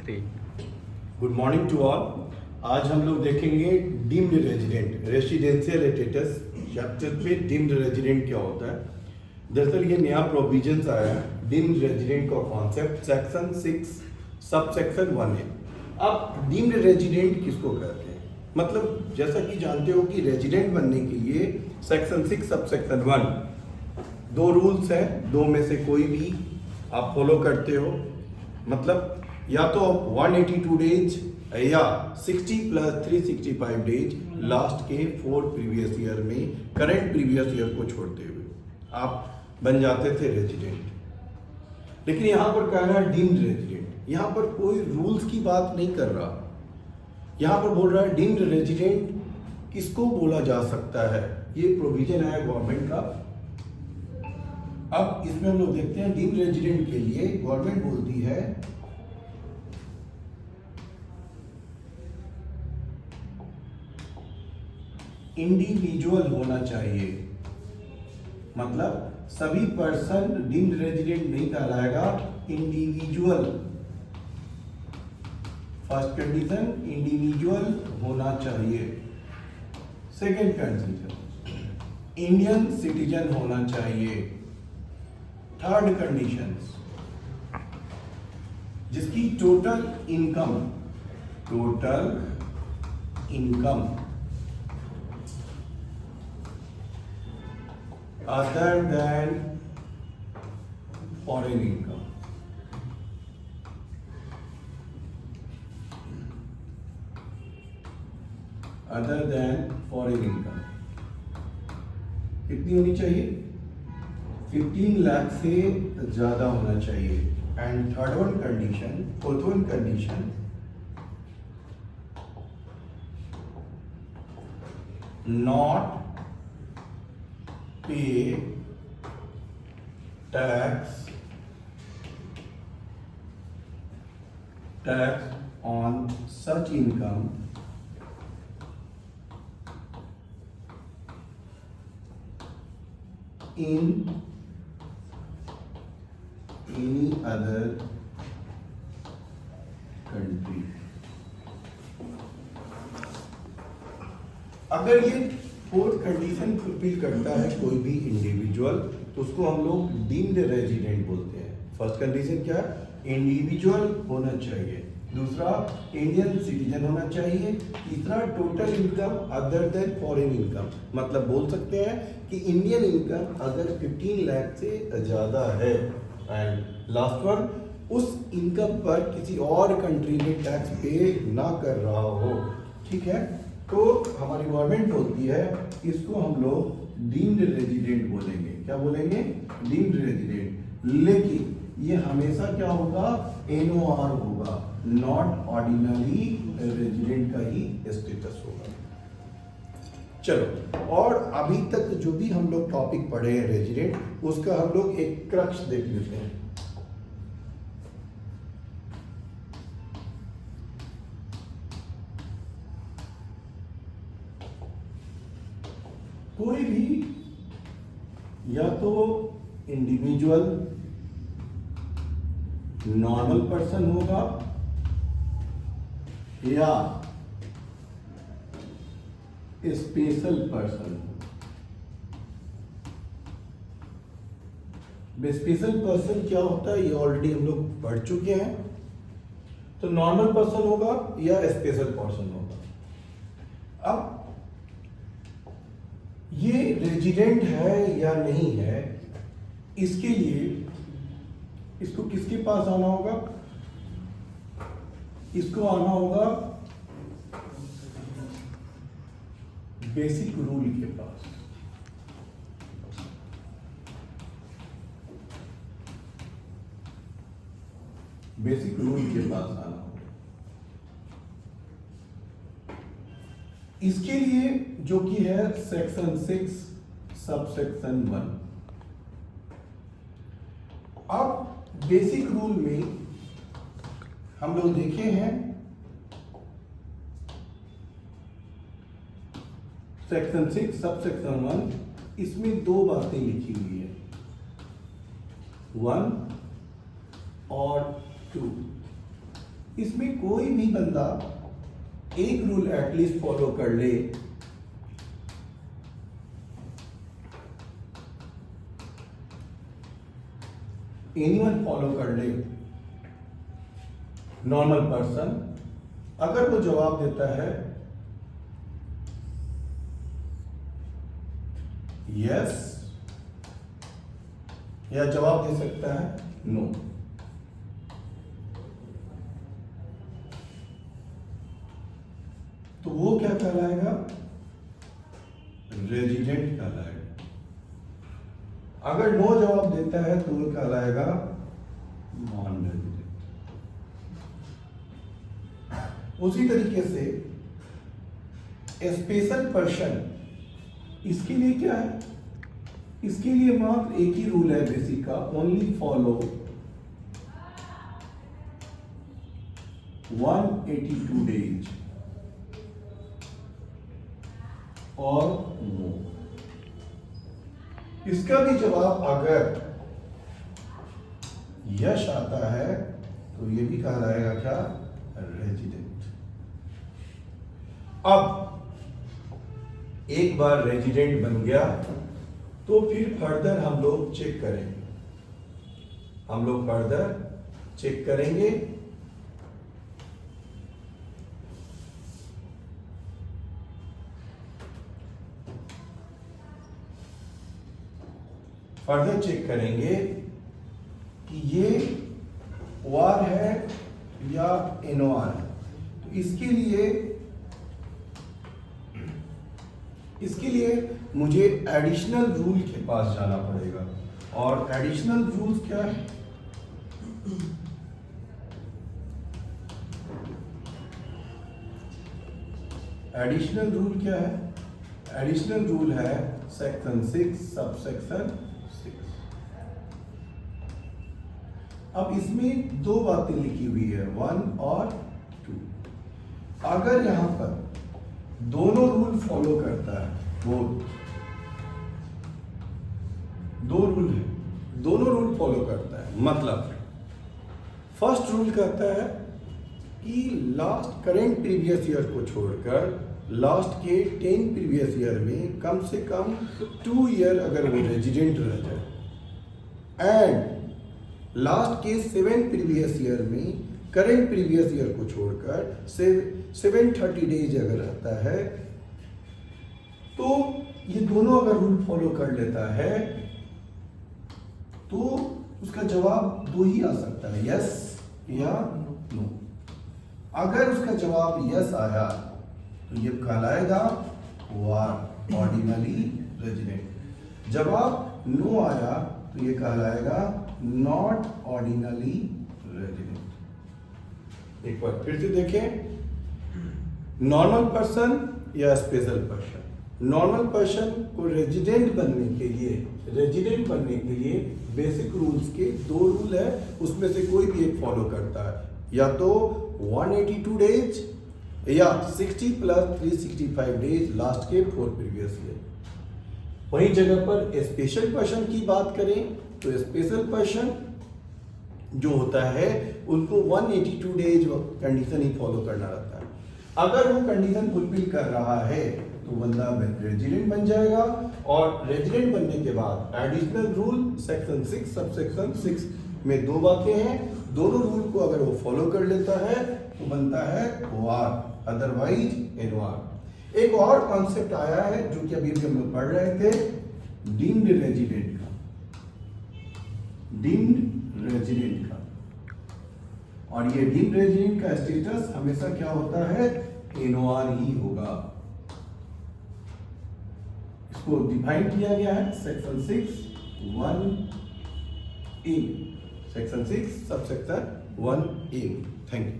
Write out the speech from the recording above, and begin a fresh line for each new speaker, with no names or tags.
3।
Good morning to all. आज हम लोग देखेंगे deemed resident residential status chapter पे। डीम्ड रेजिडेंट क्या होता है? दरअसल ये नया प्रोविजंस आया है डीम्ड रेजिडेंट का कॉन्सेप्ट सेक्शन 6 सब सेक्शन 1 है। अब डीम्ड रेजिडेंट किसको कहते हैं? मतलब जैसा कि जानते हो कि रेजिडेंट बनने के लिए सेक्शन 6 सब सेक्शन 1 दो रूल्स हैं, दो में से कोई भी आप फॉलो करते हो। मतलब या तो 182 डेज या 60 प्लस 365 डेज लास्ट के 4 प्रीवियस ईयर में करंट प्रीवियस ईयर को छोड़ते हुए आप बन जाते थे रेजिडेंट। लेकिन यहाँ पर कह रहा है डीम्ड रेजिडेंट। यहाँ पर कोई रूल्स की बात नहीं कर रहा, यहाँ पर बोल रहा है डीम्ड रेजिडेंट किसको बोला जा सकता है। ये प्रोविजन है गवर्नमेंट का। अब इसमें हम लोग देखते हैं डीम्ड रेजिडेंट के लिए गवर्नमेंट बोलती है इंडिविजुअल होना चाहिए। मतलब सभी पर्सन डीम्ड रेजिडेंट नहीं कहलाएगा, इंडिविजुअल। फर्स्ट कंडीशन इंडिविजुअल होना चाहिए। सेकंड कंडीशन इंडियन सिटीजन होना चाहिए। थर्ड कंडीशन जिसकी total income other than foreign income, कितनी होनी चाहिए? 15 लाख से ज्यादा होना चाहिए। And fourth one condition not pay tax on such income in any other country। अगर ये फोर्थ कंडीशन फुलफिल करता है कोई भी इंडिविजुअल तो उसको हम लोग डीम्ड रेजिडेंट बोलते हैं। फर्स्ट कंडीशन क्या है? इंडिविजुअल होना चाहिए। दूसरा इंडियन सिटीजन होना चाहिए। तीसरा total income other than foreign income. मतलब बोल सकते हैं कि इंडियन इनकम अगर 15 लाख से ज्यादा है। एंड लास्ट वन उस इनकम पर किसी और कंट्री में टैक्स पे ना कर रहा हो। ठीक है, तो हमारी गवर्नमेंट बोलती है इसको हम लोग डीम्ड रेजिडेंट बोलेंगे। क्या बोलेंगे? Deemed resident. लेकिन ये हमेशा क्या होगा? NOR होगा, नॉट ऑर्डिनरी रेजिडेंट का ही स्टेटस होगा। चलो, और अभी तक जो भी हम लोग टॉपिक पढ़े हैं रेजिडेंट, उसका हम लोग एक क्रक्स देख लेते हैं। कोई भी या तो इंडिविजुअल नॉर्मल पर्सन होगा या स्पेशल पर्सन। स्पेशल पर्सन क्या होता है ये ऑलरेडी हम लोग पढ़ चुके हैं। तो नॉर्मल पर्सन होगा या स्पेशल पर्सन होगा। अब ये रेजिडेंट है या नहीं है, इसके लिए इसको किसके पास आना होगा? इसको आना होगा बेसिक रूल के पास। बेसिक रूल के पास आना होगा। इसके लिए जो कि है सेक्शन 6 सब सेक्शन 1। अब बेसिक रूल में हम लोग देखे हैं सेक्शन 6 सब सेक्शन 1, इसमें दो बातें लिखी हुई है, 1 और 2। इसमें कोई भी बंदा एक रूल एटलीस्ट फॉलो कर ले, एनीवन फॉलो कर ले, नॉर्मल पर्सन, अगर वो जवाब देता है यस या जवाब दे सकता है नो, तो वो क्या कहलाएगा? रेजिडेंट कहलाएगा। अगर नो जवाब देता है तो वो कहलाएगा नॉन रेजिडेंट। उसी तरीके से स्पेशल पर्सन, इसके लिए क्या है? इसके लिए मात्र एक ही रूल है बेसिक का, ओनली फॉलो 182 डेज और नो। इसका भी जवाब अगर यश आता है तो ये भी कहलाएगा क्या? रेजिडेंट। अब एक बार रेजिडेंट बन गया तो फिर फर्दर हम लोग चेक करेंगे, कि ये OR है या NOR है। तो इसके लिए मुझे एडिशनल रूल के पास जाना पड़ेगा, और एडिशनल रूल्स क्या है? एडिशनल रूल क्या है? एडिशनल रूल है सेक्शन 6 सबसेक्शन 6। अब इसमें दो बातें लिखी हुई है, 1 और 2। अगर यहां पर दोनों रूल फॉलो करता है, दो रूल है, दोनों रूल फॉलो करता है, मतलब फर्स्ट रूल कहता है कि लास्ट करेंट प्रीवियस ईयर को छोड़कर लास्ट के 10 प्रीवियस ईयर में कम से कम 2 ईयर अगर वो रेजिडेंट रह जाए, एंड लास्ट के 7 प्रीवियस ईयर में करेंट प्रीवियस ईयर को छोड़कर 730 डेज अगर रहता है, तो ये दोनों अगर रूल फॉलो कर लेता है तो उसका जवाब दो ही आ सकता है, यस या नो। अगर उसका जवाब यस आया तो ये कहलाएगा ऑर्डिनरी रेजिडेंट। जवाब नो आया तो ये कहलाएगा नॉट ऑर्डिनरी रेजिडेंट। एक बार फिर से देखें, नॉर्मल पर्सन या स्पेशल पर्सन। नॉर्मल पर्सन को रेजिडेंट बनने के लिए बेसिक रूल्स के 2 रूल है, उसमें से कोई भी एक फॉलो करता है, या तो 182 डेज या 60 प्लस 365 डेज लास्ट के 4 प्रीवियस ईयर। वही जगह पर स्पेशल पर्सन की बात करें तो स्पेशल पर्सन जो होता है उनको 182 डेज कंडीशन ही फॉलो करना रहता है। अगर वो कंडीशन फुलफिल कर रहा है तो बंदा रेजिडेंट बन जाएगा, और रेजिडेंट बनने के बाद एडिशनल रूल सेक्शन 6 सबसेक्शन 6 में 2 बातें हैं, दोनों रूल को अगर वो फॉलो कर लेता है तो बनता है OR, अदरवाइज NOR। एक और कॉन्सेप्ट आया है जो कि अभी हम लोग पढ़ रहे थे, डीम्ड रेजिडेंट का। और ये डीम्ड रेजिडेंट का स्टेटस हमेशा क्या होता है? NOR ही होगा। इसको डिफाइन किया गया है section 6(1)(a), section 6 subsection 1(a). Thank you.